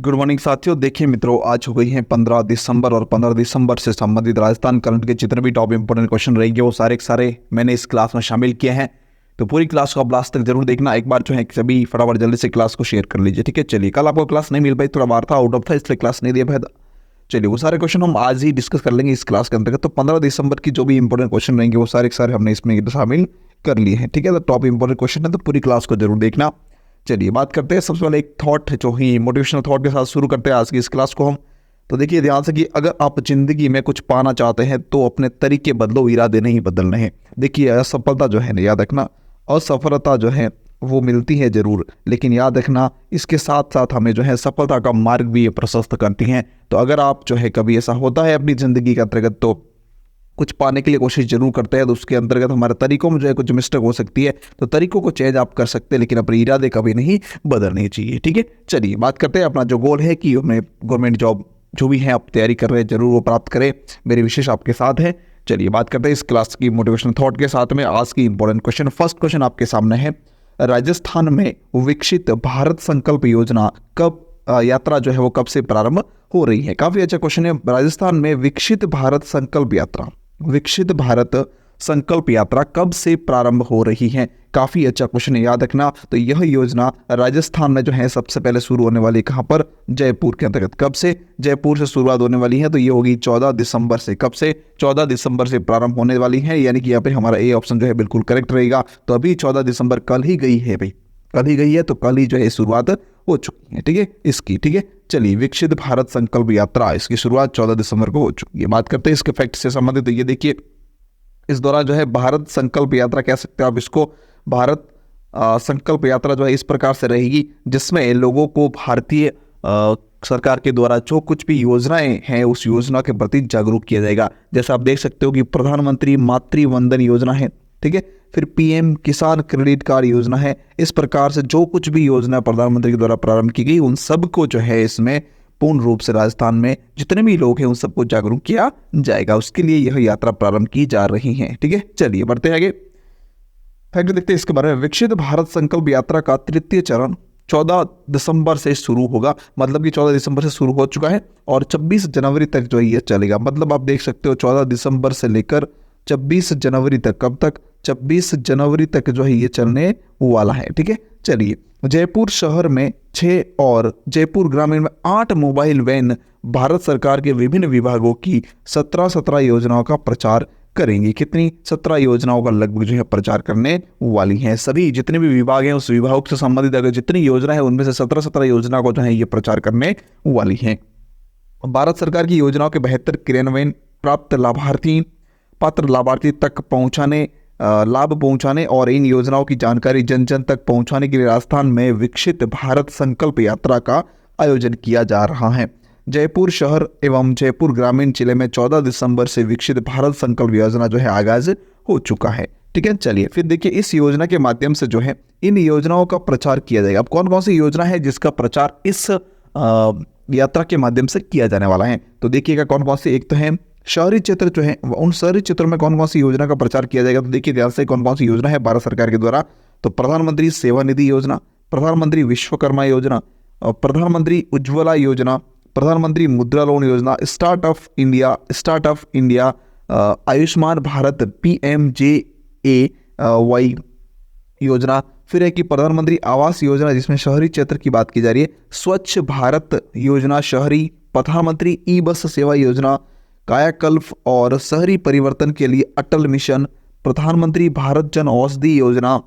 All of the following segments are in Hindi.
गुड मॉर्निंग साथियों। देखिए मित्रों, आज हो गई है 15 दिसंबर और 15 दिसंबर से संबंधित राजस्थान करंट के जितने भी टॉप इंपोर्टेंट क्वेश्चन रहेंगे वो सारे के सारे मैंने इस क्लास में शामिल किए हैं। तो पूरी क्लास को आप लास्ट तक जरूर देखना। एक बार जो है सभी फटाफट जल्दी से क्लास को शेयर कर लीजिए, ठीक है। चलिए, कल आपको क्लास नहीं मिल पाई, थोड़ा बाहर था, आउट ऑफ था, इसलिए क्लास नहीं दे पाया था। चलिए, वो सारे क्वेश्चन हम आज ही डिस्कस कर लेंगे इस क्लास के अंतर्गत। तो 15 दिसंबर की जो भी इंपॉर्टेंट क्वेश्चन रहेंगे वो सारे के सारे हमने इसमें शामिल कर लिए हैं, ठीक है। तो टॉप इंपॉर्टेंट क्वेश्चन है, तो पूरी क्लास को जरूर देखना। चलिए बात करते हैं। सबसे पहले एक थॉट जो ही मोटिवेशनल थॉट के साथ शुरू करते हैं आज की इस क्लास को हम। तो देखिए ध्यान से कि अगर आप जिंदगी में कुछ पाना चाहते हैं तो अपने तरीके बदलो, इरादे नहीं बदलने हैं। देखिए असफलता जो है ना, याद रखना, असफलता जो है वो मिलती है जरूर, लेकिन याद रखना इसके साथ साथ हमें जो है सफलता का मार्ग भी ये प्रशस्त करती हैं। तो अगर आप जो है कभी ऐसा होता है अपनी ज़िंदगी के अंतर्गत तो कुछ पाने के लिए कोशिश जरूर करते हैं, तो उसके अंतर्गत हमारे तरीकों में जो है कुछ मिस्टेक हो सकती है। तो तरीकों को चेंज आप कर सकते हैं, लेकिन अपने इरादे कभी नहीं बदलने चाहिए, ठीक है। चलिए बात करते हैं। अपना जो गोल है कि हमें गवर्नमेंट जॉब जो भी है आप तैयारी कर रहे हैं जरूर वो प्राप्त करें, मेरी विशेष आपके साथ है। चलिए बात करते हैं इस क्लास की मोटिवेशनल थॉट के साथ में आज की इंपॉर्टेंट क्वेश्चन। फर्स्ट क्वेश्चन आपके सामने है, राजस्थान में विकसित भारत संकल्प योजना कब यात्रा जो है वो कब से प्रारंभ हो रही है। काफी अच्छा क्वेश्चन है। राजस्थान में विकसित भारत संकल्प यात्रा, विकसित भारत संकल्प यात्रा कब से प्रारंभ हो रही है। काफी अच्छा क्वेश्चन है, याद रखना। तो यह योजना राजस्थान में जो है सबसे पहले शुरू होने वाली कहां पर, जयपुर के अंतर्गत। कब से, जयपुर से शुरुआत होने वाली है। तो ये होगी 14 दिसंबर से। कब से, 14 दिसंबर से प्रारंभ होने वाली है, यानी कि यहाँ पे हमारा ए ऑप्शन जो है बिल्कुल करेक्ट रहेगा। तो अभी 14 दिसंबर कल ही गई है भाई, कल ही गई है, तो कल ही जो है शुरुआत हो चुकी है, ठीक है इसकी, ठीक है। चलिए, विकसित भारत संकल्प यात्रा इसकी शुरुआत 14 दिसंबर को हो चुकी है। बात करते हैं इसके फैक्ट से संबंधित। तो ये देखिए, इस दौरान जो है भारत संकल्प यात्रा कह सकते हैं आप इसको। भारत संकल्प यात्रा जो है इस प्रकार से रहेगी जिसमें लोगों को भारतीय सरकार के द्वारा जो कुछ भी योजनाएं हैं उस योजना के प्रति जागरूक किया जाएगा। जैसे आप देख सकते हो कि प्रधानमंत्री मातृ वंदन योजना है, ठीक है, फिर पीएम किसान क्रेडिट कार्ड योजना है। इस प्रकार से जो कुछ भी योजना प्रधानमंत्री के द्वारा प्रारंभ की गई उन सबको जो है इसमें पूर्ण रूप से राजस्थान में जितने भी लोग हैं उन सबको जागरूक किया जाएगा। उसके लिए यह यात्रा प्रारंभ की जा रही है, ठीक है। चलिए बढ़ते हैं आगे, फैक्ट देखते हैं इसके बारे में। विकसित भारत संकल्प यात्रा का तृतीय चरण 14 दिसंबर से शुरू होगा, मतलब कि 14 दिसंबर से शुरू हो चुका है और 26 जनवरी तक जो है ये चलेगा। मतलब आप देख सकते हो 14 दिसंबर से लेकर 26 जनवरी तक। कब तक, 26 जनवरी तक जो है ये चलने वाला है, ठीक है। चलिए, जयपुर शहर में 6 और जयपुर ग्रामीण में 8 मोबाइल वैन भारत सरकार के विभिन्न विभागों की 17 योजनाओं का प्रचार करेंगी। कितनी, 17 योजनाओं का लगभग जो है प्रचार करने वाली हैं। सभी जितने भी विभाग हैं उस विभाग से संबंधित अगर जितनी योजना है उनमें से 17 योजना को जो है ये प्रचार करने वाली हैं। भारत सरकार की योजनाओं के बेहतर क्रियान्वयन, प्राप्त लाभार्थी, पात्र लाभार्थी तक पहुंचाने, लाभ पहुंचाने और इन योजनाओं की जानकारी जन जन तक पहुंचाने के लिए राजस्थान में विकसित भारत संकल्प यात्रा का आयोजन किया जा रहा है। जयपुर शहर एवं जयपुर ग्रामीण जिले में 14 दिसंबर से विकसित भारत संकल्प योजना जो है आगाज हो चुका है, ठीक है। चलिए फिर देखिए, इस योजना के माध्यम से जो है इन योजनाओं का प्रचार किया जाएगा। अब कौन कौन सी योजना है जिसका प्रचार इस यात्रा के माध्यम से किया जाने वाला है, तो देखिएगा कौन कौन सी। एक तो है शहरी क्षेत्र जो है, उन शहरी क्षेत्रों में कौन कौन सी योजना का प्रचार किया जाएगा। तो देखिए ध्यान से कौन कौन सी योजना है भारत सरकार के द्वारा। तो प्रधानमंत्री सेवा निधि योजना, प्रधानमंत्री विश्वकर्मा योजना, प्रधानमंत्री उज्ज्वला योजना, प्रधानमंत्री मुद्रा लोन योजना, start of India, Ayushman Bharat PMJAY योजना, फिर है कि प्रधानमंत्री आवास योजना जिसमें शहरी क्षेत्र की बात की जा रही है, स्वच्छ भारत योजना शहरी, प्रधानमंत्री ई बस सेवा योजना, कायाकल्प और शहरी परिवर्तन के लिए अटल मिशन, प्रधानमंत्री भारत जन औषधि योजना,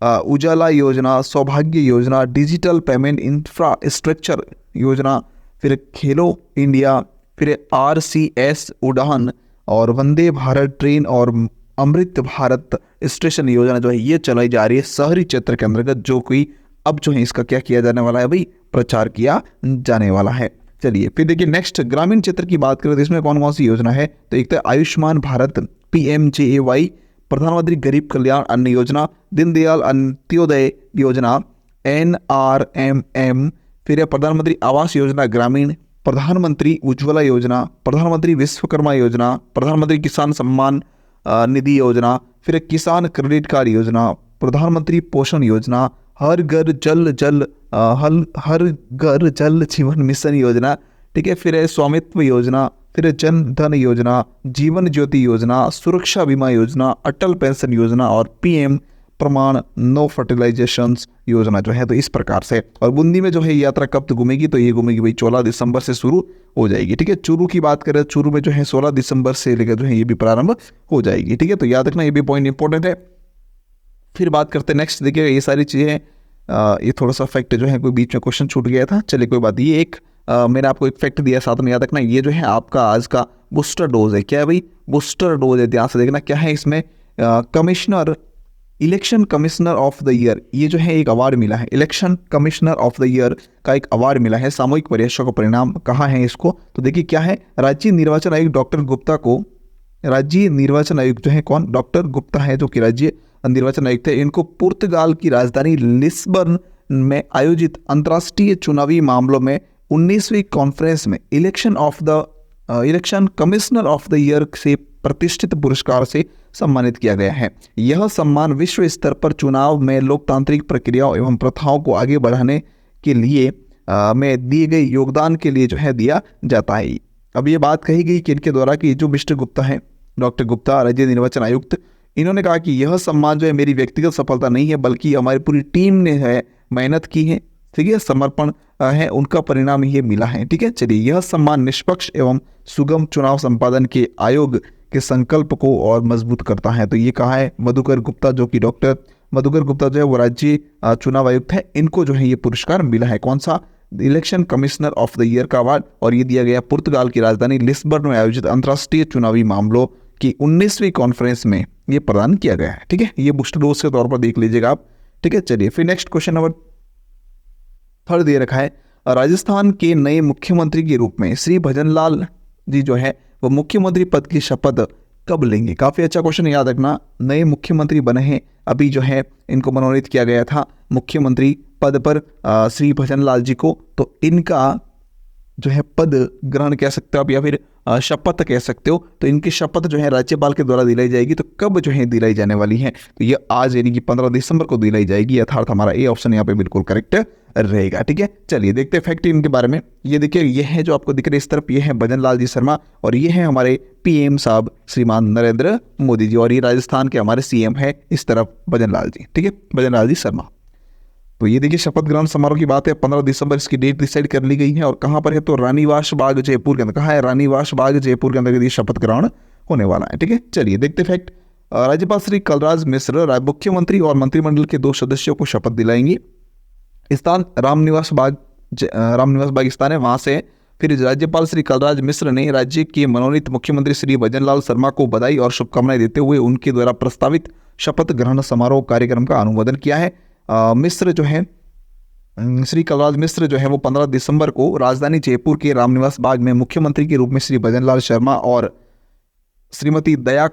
उजाला योजना, सौभाग्य योजना, डिजिटल पेमेंट इंफ्रास्ट्रक्चर योजना, फिर खेलो इंडिया, फिर RCS उड़ान और वंदे भारत ट्रेन और अमृत भारत स्टेशन योजना जो है ये चलाई जा रही है शहरी क्षेत्र के अंतर्गत, जो कि अब जो है इसका क्या किया जाने वाला है भाई, प्रचार किया जाने वाला है। चलिए फिर देखिए नेक्स्ट, ग्रामीण क्षेत्र की बात करें तो इसमें कौन कौन सी योजना है। तो एक तो आयुष्मान भारत PMJAY, प्रधानमंत्री गरीब कल्याण अन्न योजना, दीनदयाल अंत्योदय योजना NRMM, फिर है प्रधानमंत्री आवास योजना ग्रामीण, प्रधानमंत्री उज्ज्वला योजना, प्रधानमंत्री विश्वकर्मा योजना, प्रधानमंत्री किसान सम्मान निधि योजना, फिर किसान क्रेडिट कार्ड योजना, प्रधानमंत्री पोषण योजना, हर घर जल जल हर घर जल जीवन मिशन योजना, ठीक है, फिर है स्वामित्व योजना, फिर है जन धन योजना, जीवन ज्योति योजना, सुरक्षा बीमा योजना, अटल पेंशन योजना और पीएम प्रमाण नो फर्टिलाइजेशन योजना जो है। तो इस प्रकार से, और बूंदी में जो है यात्रा कब तक घूमेगी, तो ये घूमेगी भाई 14 दिसंबर से शुरू हो जाएगी, ठीक है। चूरू की बात करें, चूरू में जो है 16 दिसंबर से लेकर जो है ये भी प्रारंभ हो जाएगी, ठीक है। तो याद रखना, ये भी पॉइंट इंपॉर्टेंट है। फिर बात करते हैं नेक्स्ट, देखिए ये सारी चीज़ें, ये थोड़ा सा फैक्ट जो है कोई बीच में क्वेश्चन छूट गया था, चलिए कोई बात। ये एक मैंने आपको एक फैक्ट दिया साथ में, याद रखना, ये जो है आपका आज का बूस्टर डोज है। क्या है भाई? बूस्टर डोज है, ध्यान से देखना क्या है इसमें। Election commissioner of the year, ये जो है एक अवार्ड मिला है, election commissioner of the year का एक अवार्ड मिला है, सामूहिक प्रयासों का परिणाम कहा है इसको। तो देखिए क्या है, राज्य निर्वाचन आयुक्त डॉक्टर गुप्ता को, राज्य निर्वाचन आयुक्त जो है कौन, डॉक्टर गुप्ता है जो कि राज्य निर्वाचन आयुक्त है, इनको पुर्तगाल की राजधानी लिस्बन में आयोजित अंतर्राष्ट्रीय चुनावी मामलों में 19वीं कॉन्फ्रेंस में election commissioner of the year से प्रतिष्ठित पुरस्कार से सम्मानित किया गया है। यह सम्मान विश्व स्तर पर चुनाव में लोकतांत्रिक प्रक्रियाओं एवं प्रथाओं को आगे बढ़ाने के लिए में दिए गए योगदान के लिए जो है दिया जाता है। अब ये बात कही गई कि इनके द्वारा कि जो मिस्टर गुप्ता है, डॉक्टर गुप्ता, राज्य निर्वाचन आयुक्त, इन्होंने कहा कि यह सम्मान जो है मेरी व्यक्तिगत सफलता नहीं है, बल्कि हमारी पूरी टीम ने है मेहनत की है, ठीक है, समर्पण है, उनका परिणाम ये मिला है, ठीक है। चलिए, यह सम्मान निष्पक्ष एवं सुगम चुनाव संपादन के आयोग के संकल्प को और मजबूत करता है। तो ये कहा है मधुकर गुप्ता, जो कि डॉक्टर मधुकर गुप्ता जो है वो राज्य चुनाव आयुक्त है, इनको जो है ये पुरस्कार मिला है। कौन सा? Election commissioner of the year का अवार्ड, और ये दिया गया पुर्तगाल की राजधानी लिस्बन में आयोजित अंतर्राष्ट्रीय चुनावी मामलों की 19वीं कॉन्फ्रेंस में ये प्रदान किया गया है, ठीक है। ये बूस्टर डोज के तौर पर देख लीजिएगा आप, ठीक है। चलिए फिर नेक्स्ट क्वेश्चन नंबर 3 दे रखा है, राजस्थान के नए मुख्यमंत्री के रूप में श्री भजनलाल जी जो है वो मुख्यमंत्री पद की शपथ कब लेंगे? काफी अच्छा क्वेश्चन, याद रखना। नए मुख्यमंत्री बने हैं, अभी जो है इनको मनोनीत किया गया था मुख्यमंत्री पद पर श्री भजनलाल जी को। तो इनका जो है पद ग्रहण कह सकते हो आप, या फिर शपथ कह सकते हो। तो इनकी शपथ जो है राज्यपाल के द्वारा दिलाई जाएगी। तो कब जो है दिलाई जाने वाली है? तो ये आज यानी कि 15 दिसंबर को दिलाई जाएगी, अर्थात हमारा ए ऑप्शन यहाँ पे बिल्कुल करेक्ट रहेगा, ठीक है। चलिए देखते हैं फैक्ट इनके बारे में। ये देखिए, ये है जो आपको दिख रहे इस तरफ, ये है भजनलाल जी शर्मा, और ये है हमारे पीएम साहब श्रीमान नरेंद्र मोदी जी, और ये राजस्थान के हमारे सीएम है इस तरफ भजनलाल जी, ठीक है, भजनलाल जी शर्मा। तो ये देखिए शपथ ग्रहण समारोह की बात है, 15 दिसंबर इसकी डेट डिसाइड कर ली गई है, और कहाँ पर है? तो रानीवास बाग जयपुर के अंदर। कहाँ है? रानीवास बाग जयपुर के अंदर ये शपथ ग्रहण होने वाला है, ठीक है। चलिए देखते फैक्ट। राज्यपाल श्री कलराज मिश्र मुख्यमंत्री और मंत्रिमंडल के 2 सदस्यों को शपथ दिलाएंगी। स्थान रामनिवास बाग स्थान है, वहां से फिर राज्यपाल श्री कलराज मिश्र ने राज्य के मनोनीत मुख्यमंत्री श्री भजनलाल शर्मा को बधाई और शुभकामनाएं देते हुए उनके द्वारा प्रस्तावित शपथ ग्रहण समारोह कार्यक्रम का अनुमोदन किया है। मिश्र जो है, श्री कलराज मिश्र जो है वो 15 दिसंबर को राजधानी जयपुर के रामनिवास बाग में मुख्यमंत्री के रूप में श्री भजनलाल शर्मा और श्रीमती दिया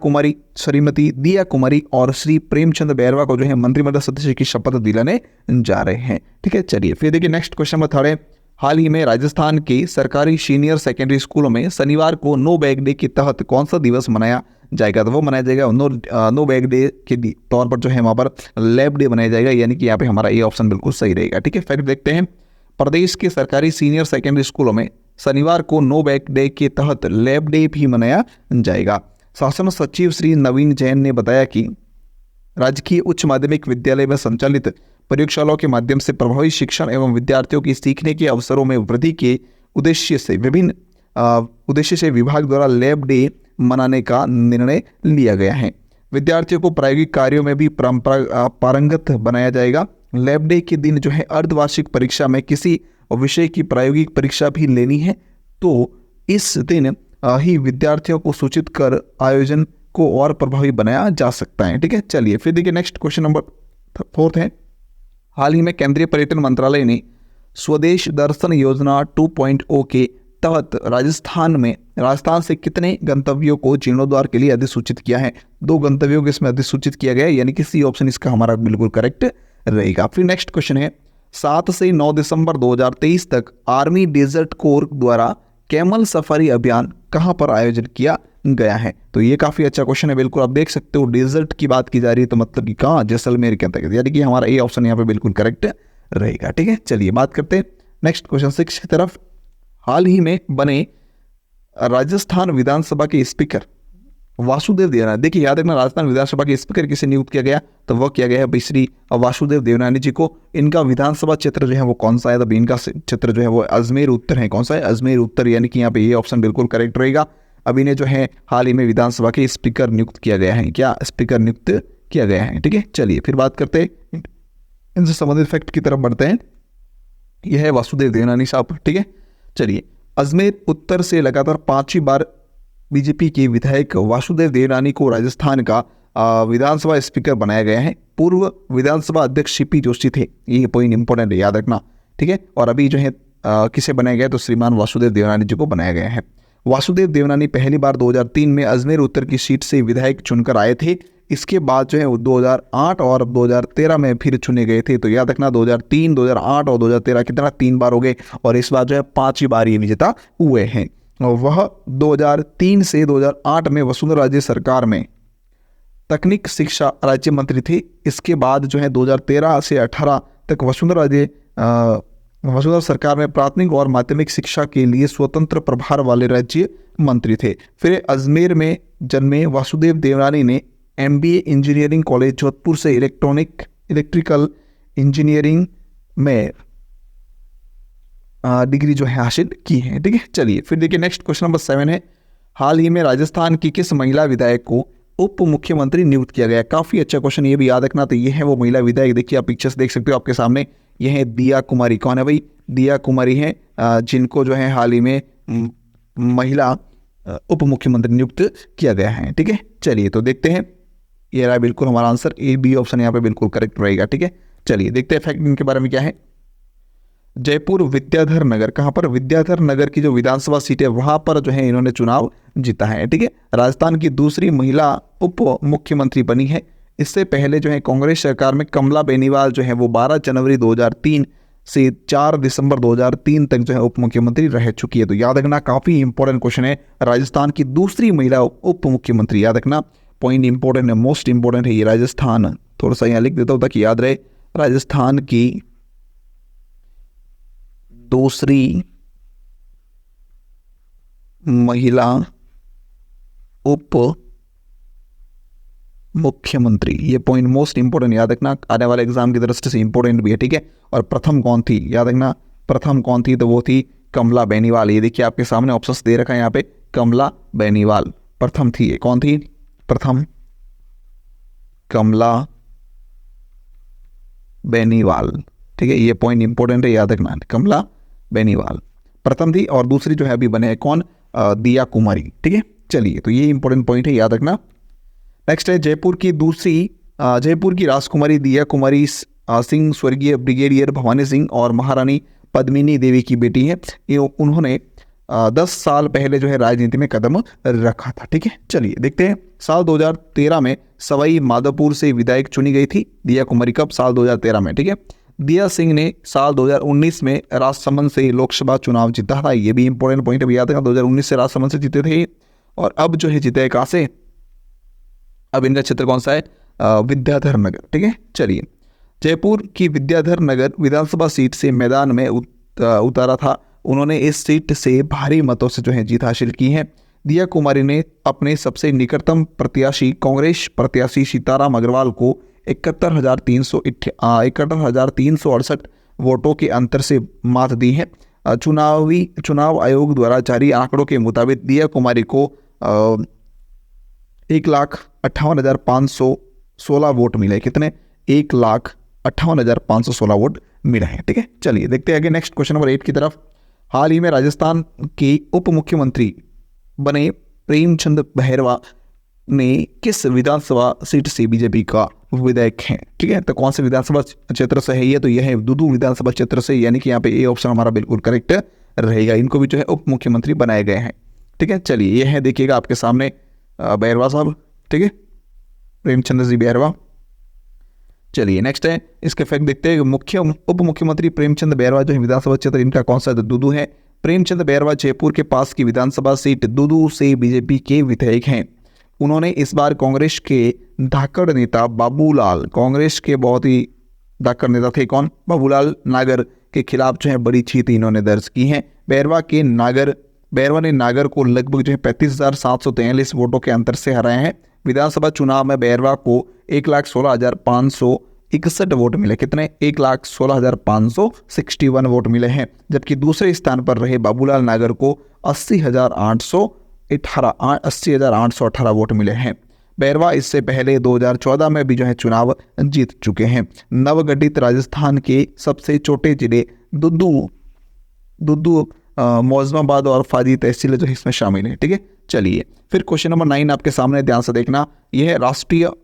कुमारी और श्री प्रेमचंद बैरवा को जो है मंत्रिमंडल सदस्य की शपथ दिलाने जा रहे हैं, ठीक है। चलिए फिर देखिए नेक्स्ट क्वेश्चन नंबर 3 है, हाल ही में राजस्थान के सरकारी सीनियर सेकेंडरी स्कूलों में शनिवार को नो बैग डे के तहत कौन सा दिवस मनाया जाएगा? तो वो मनाया जाएगा नो बैग डे के तौर पर जो है वहाँ पर लैब डे मनाया जाएगा, यानी कि यहाँ पे हमारा ये ऑप्शन बिल्कुल सही रहेगा, ठीक है। फैक्ट देखते हैं, प्रदेश के सरकारी सीनियर सेकेंडरी स्कूलों में शनिवार को नो बैग डे के तहत लैब डे भी मनाया जाएगा। शासन सचिव श्री नवीन जैन ने बताया कि राजकीय उच्च माध्यमिक विद्यालय में संचालित प्रयोगशालाओं के माध्यम से प्रभावी शिक्षण एवं विद्यार्थियों की सीखने के अवसरों में वृद्धि के उद्देश्य से विभाग द्वारा लैब डे मनाने का निर्णय लिया गया है। विद्यार्थियों को प्रायोगिक कार्यों में भी पारंगत बनाया जाएगा। लैब डे के दिन जो है अर्धवार्षिक परीक्षा में किसी विषय की प्रायोगिक परीक्षा भी लेनी है, तो इस दिन ही विद्यार्थियों को सूचित कर आयोजन को और प्रभावी बनाया जा सकता है, ठीक है। चलिए फिर देखिए नेक्स्ट क्वेश्चन नंबर 4 है, हाल ही में केंद्रीय पर्यटन मंत्रालय ने स्वदेश दर्शन योजना 2.0 के तहत राजस्थान से कितने गंतव्यों को जीर्णोद्धार के लिए अधिसूचित किया है? 2 गंतव्यों को इसमें अधिसूचित किया गया है, यानी कि सी ऑप्शन इसका हमारा बिल्कुल करेक्ट रहेगा। फिर नेक्स्ट क्वेश्चन है, 7 से 9 दिसंबर 2023 तक आर्मी डेजर्ट कोर द्वारा कैमल सफारी अभियान कहां पर आयोजन किया गया है? तो ये काफी अच्छा क्वेश्चन है, बिल्कुल आप देख सकते हो डेजर्ट की बात की जा रही है, तो मतलब कि कहां? जैसलमेर के अंतर्गत, यानी कि हमारा ए ऑप्शन यहाँ पे बिल्कुल करेक्ट रहेगा। ठीक है, चलिए बात करते हैं नेक्स्ट क्वेश्चन 6 की तरफ। हाल ही में बने राजस्थान विधानसभा के स्पीकर वासुदेव देवनानी, देखिए याद रखना राजस्थान विधानसभा के स्पीकर किसे नियुक्त किया गया, तो वह किया गया है भाई श्री वासुदेव देवनानी जी को। इनका विधानसभा क्षेत्र जो है वो कौन सा है, तो इनका क्षेत्र जो है वो अजमेर उत्तर है। कौन सा है, अजमेर उत्तर, यानी कि यहाँ पे ये ऑप्शन बिल्कुल करेक्ट रहेगा। अब इन्हें जो है हाल ही में विधानसभा के स्पीकर नियुक्त किया गया है, क्या स्पीकर नियुक्त किया गया है। ठीक है, चलिए फिर बात करते हैं इनसे संबंधित फैक्ट की तरफ बढ़ते हैं। यह है वासुदेव देवनानी साहब। ठीक है, चलिए अजमेर उत्तर से लगातार 5वीं बार बीजेपी के विधायक वासुदेव देवनानी को राजस्थान का विधानसभा स्पीकर बनाया गया है। पूर्व विधानसभा अध्यक्ष सीपी जोशी थे, ये पॉइंट इंपॉर्टेंट है, याद रखना। ठीक है, और अभी जो है किसे बनाया गया, तो श्रीमान वासुदेव देवनानी जी को बनाया गया है। वासुदेव देवनानी पहली बार 2003 में अजमेर उत्तर की सीट से विधायक चुनकर आए थे। इसके बाद जो है वो 2008 और 2013 में फिर चुने गए थे। तो याद रखना 2003, 2008 और 2013 कितना 3 बार हो गए, और इस बार जो है 5वीं बार ये विजेता हुए हैं। वह 2003 से 2008 में वसुंधरा राजे सरकार में तकनीक शिक्षा राज्य मंत्री थे। इसके बाद जो है 2013 से 18 तक वसुंधरा सरकार में प्राथमिक और माध्यमिक शिक्षा के लिए स्वतंत्र प्रभार वाले राज्य मंत्री थे। फिर अजमेर में जन्मे वासुदेव देवनानी ने MBA इंजीनियरिंग कॉलेज जोधपुर से इलेक्ट्रिकल इंजीनियरिंग में डिग्री जो है हासिल की है। ठीक है, चलिए फिर देखिए नेक्स्ट क्वेश्चन नंबर 7 है। हाल ही में राजस्थान की किस महिला विधायक को उप मुख्यमंत्री नियुक्त किया गया। काफी अच्छा क्वेश्चन, ये भी याद रखना। तो ये है वो महिला विधायक, देखिए आप पिक्चर्स देख सकते हो आपके सामने। ये है दिया कुमारी। कौन है भाई, दिया कुमारी है, जिनको जो है हाल ही में महिला उप मुख्यमंत्री नियुक्त किया गया है। ठीक है, चलिए तो देखते हैं, ये रहा बिल्कुल हमारा आंसर, ए बी ऑप्शन यहाँ पे बिल्कुल करेक्ट रहेगा। ठीक है, चलिए देखते हैं फैक्ट इनके बारे में क्या है। जयपुर विद्याधर नगर, कहाँ पर, विद्याधर नगर की जो विधानसभा सीट है वहां पर जो है इन्होंने चुनाव जीता है। ठीक है, राजस्थान की दूसरी महिला उप मुख्यमंत्री बनी है। इससे पहले जो है कांग्रेस सरकार में कमला बेनीवाल जो है वो 12 जनवरी 2003 से 4 दिसंबर 2003 तक जो है उप मुख्यमंत्री रह चुकी है। तो याद रखना, काफी इंपॉर्टेंट क्वेश्चन है, राजस्थान की दूसरी महिला उप मुख्यमंत्री, याद रखना पॉइंट इंपॉर्टेंट है, मोस्ट इंपॉर्टेंट है ये राजस्थान। थोड़ा सा यहाँ लिख देता हूँ ताकि याद रहे, राजस्थान की दूसरी महिला उप मुख्यमंत्री, ये पॉइंट मोस्ट इंपोर्टेंट याद रखना, आने वाले एग्जाम की दृष्टि से इंपोर्टेंट भी है। ठीक है, और प्रथम कौन थी, याद रखना प्रथम कौन थी, तो वो थी कमला बेनीवाल। ये देखिए आपके सामने ऑप्शंस दे रखा है यहाँ पे, कमला बेनीवाल प्रथम थी। कौन थी प्रथम, कमला बेनीवाल। ठीक है, ये पॉइंट इंपोर्टेंट है, याद रखना, कमला बेनीवाल प्रथम थी, और दूसरी जो है अभी बने कौन, दिया कुमारी। ठीक है, चलिए तो ये इंपॉर्टेंट पॉइंट है, याद रखना। नेक्स्ट है जयपुर की राजकुमारी दिया कुमारी सिंह स्वर्गीय ब्रिगेडियर भवानी सिंह और महारानी पद्मिनी देवी की बेटी है। ये उन्होंने 10 साल पहले जो है राजनीति में कदम रखा था। ठीक है, चलिए देखते हैं। साल 2013 में सवाई माधोपुर से विधायक चुनी गई थी दिया कुमारी, कब, साल 2013 में। ठीक है, दिया सिंह ने साल 2019 में राजसमंद से लोकसभा चुनाव जीता था। ये भी इंपॉर्टेंट पॉइंट है, याद रखना 2019 से राजसमंद से जीते थे, और अब जो है जीते कहाँ से, अब इनका क्षेत्र कौन सा है, विद्याधर नगर। ठीक है, चलिए जयपुर की विद्याधर नगर विधानसभा सीट से मैदान में उतारा था। उन्होंने इस सीट से भारी मतों से जो है जीत हासिल की है। दिया कुमारी ने अपने सबसे निकटतम प्रत्याशी कांग्रेस प्रत्याशी सीताराम अग्रवाल को 71,368 वोटों के अंतर से मात दी है। चुनाव आयोग द्वारा जारी आंकड़ों के मुताबिक दिया कुमारी को 1,58,516 वोट मिले। कितने, 1,58,516 वोट मिले हैं। ठीक है, चलिए देखते हैं आगे नेक्स्ट क्वेश्चन नंबर 8 की तरफ। हाल ही में राजस्थान के उप मुख्यमंत्री बने प्रेमचंद बहरवा ने किस विधानसभा सीट से बीजेपी का विधायक है। ठीक है, तो कौन से विधानसभा क्षेत्र से है ये, तो यह है दूदू विधानसभा क्षेत्र से, यानी कि यहाँ पे ए ऑप्शन हमारा बिल्कुल करेक्ट रहेगा। इनको भी जो है उप मुख्यमंत्री बनाए गए हैं। ठीक है, चलिए ये है देखिएगा आपके सामने बहरवा साहब। ठीक है, प्रेमचंद जी बहरवा। चलिए नेक्स्ट है, इसके फैक्ट देखते हैं। उप मुख्यमंत्री प्रेमचंद बहरवा जो है विधानसभा क्षेत्र इनका कौन सा, दूदू है। प्रेमचंद बहरवा जयपुर के पास की विधानसभा सीट दूदू से बीजेपी के विधायक हैं। उन्होंने इस बार कांग्रेस के धाकड़ नेता बाबूलाल, कांग्रेस के बहुत ही दाकर नेता थे कौन? बाबूलाल नागर के खिलाफ जो है बड़ी जीत इन्होंने दर्ज की है। बैरवा ने नागर को लगभग जो है 35,743 वोटों के अंतर से हराए हैं। विधानसभा चुनाव में बैरवा को 1,16,561 वोट मिले। कितने? 1,16,561 वोट मिले हैं। जबकि दूसरे स्थान पर रहे बाबूलाल नागर को 80,818 वोट मिले हैं। बैरवा इससे पहले 2014 में भी जो है चुनाव जीत चुके हैं। नवगठित राजस्थान के सबसे छोटे जिले दुद्दू मौजमाबाद और फाजी तहसील जो इसमें शामिल है। ठीक है, चलिए फिर क्वेश्चन नंबर 9 आपके सामने, ध्यान से देखना। यह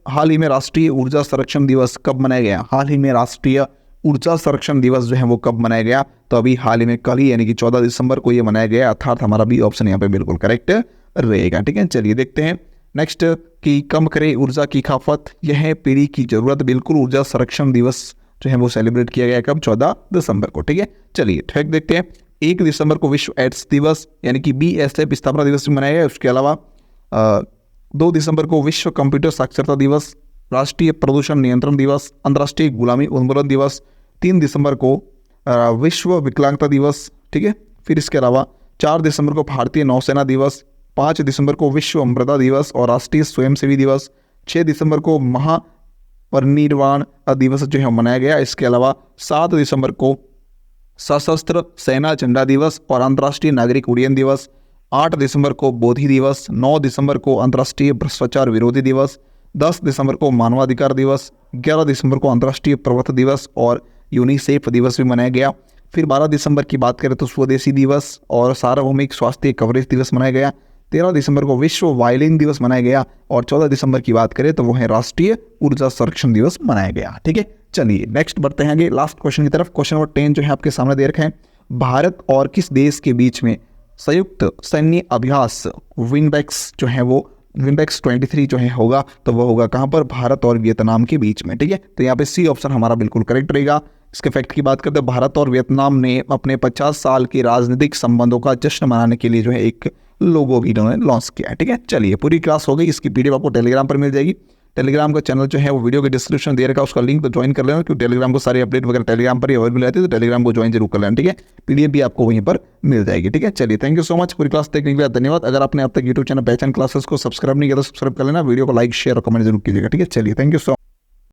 हाल ही में राष्ट्रीय ऊर्जा संरक्षण दिवस कब मनाया गया? हाल ही में राष्ट्रीय ऊर्जा संरक्षण दिवस जो है वो कब मनाया गया? तो अभी हाल ही में कल ही यानी कि 14 दिसंबर को ये मनाया गया, अर्थात हमारा भी ऑप्शन यहाँ पे बिल्कुल करेक्ट रहेगा। ठीक है, चलिए देखते हैं नेक्स्ट कि कम करे ऊर्जा की खपत, यह पीढ़ी की जरूरत। बिल्कुल, ऊर्जा संरक्षण दिवस जो है वो सेलिब्रेट किया गया कब? 14 दिसंबर को। ठीक है, चलिए ठीक देखते हैं। 1 दिसंबर को विश्व एड्स दिवस यानी कि BSF स्थापना दिवस भी मनाया गया। उसके अलावा 2 दिसंबर को विश्व कंप्यूटर साक्षरता दिवस, राष्ट्रीय प्रदूषण नियंत्रण दिवस, अंतर्राष्ट्रीय गुलामी उन्मूलन दिवस। 3 दिसंबर को विश्व विकलांगता दिवस। ठीक है, फिर इसके अलावा 4 दिसंबर को भारतीय नौसेना दिवस, 5 दिसंबर को विश्व मृदा दिवस और राष्ट्रीय स्वयंसेवी दिवस, 6 दिसंबर को महापरिनिर्वाण दिवस जो है मनाया गया। इसके अलावा 7 दिसंबर को सशस्त्र सेना झंडा दिवस और अंतर्राष्ट्रीय नागरिक उड्डयन दिवस, 8 दिसंबर को बोधि दिवस, 9 दिसंबर को अंतर्राष्ट्रीय भ्रष्टाचार विरोधी दिवस, 10 दिसंबर को मानवाधिकार दिवस, 11 दिसंबर को अंतर्राष्ट्रीय पर्वत दिवस और यूनिसेफ दिवस भी मनाया गया। फिर 12 दिसंबर की बात करें तो स्वदेशी दिवस और सार्वभौमिक स्वास्थ्य कवरेज दिवस मनाया गया। 13 दिसंबर को विश्व वायलिन दिवस मनाया गया और 14 दिसंबर की बात करें तो वो है राष्ट्रीय ऊर्जा संरक्षण दिवस मनाया गया। ठीक है, चलिए नेक्स्ट बढ़ते हैं आगे लास्ट क्वेश्चन की तरफ। क्वेश्चन नंबर 10 जो है आपके सामने दे रखा है। भारत और किस देश के बीच में संयुक्त सैन्य अभ्यास विनबैक्स जो है वो विनबैक्स 23 जो है होगा? तो वो होगा कहाँ पर? भारत और वियतनाम के बीच में। ठीक है, तो यहाँ पे सी ऑप्शन हमारा बिल्कुल करेक्ट रहेगा। इसके फैक्ट की बात करते हैं, भारत और वियतनाम ने अपने 50 साल के राजनीतिक संबंधों का जश्न मनाने के लिए जो है एक लोगो भी इन्होंने लॉन्च किया है। ठीक है, चलिए पूरी क्लास हो गई। इसकी PDF आपको टेलीग्राम पर मिल जाएगी। टेलीग्राम का चैनल जो है वो वीडियो के डिस्क्रिप्शन दे रखा है, उसका लिंक तो ज्वाइन कर लेना, क्योंकि टेलीग्राम को सारी अपडेट वगैरह टेलीग्राम पर ही अवेलेबल रहती है, तो टेलीग्राम को ज्वाइन जरूर कर लेना। ठीक है, PDF भी आपको वहीं पर मिल जाएगी। ठीक है, चलिए थैंक यू सो मच पूरी क्लास देखने के लिए, धन्यवाद। अगर आपने अब तक यूट्यूब चैनल पहचान क्लासेस को सब्सक्राइब नहीं किया तो सब्सक्राइब कर लेना, वीडियो को लाइक शेयर और कमेंट जरूर कीजिएगा। ठीक है, चलिए थैंक यू सो मच।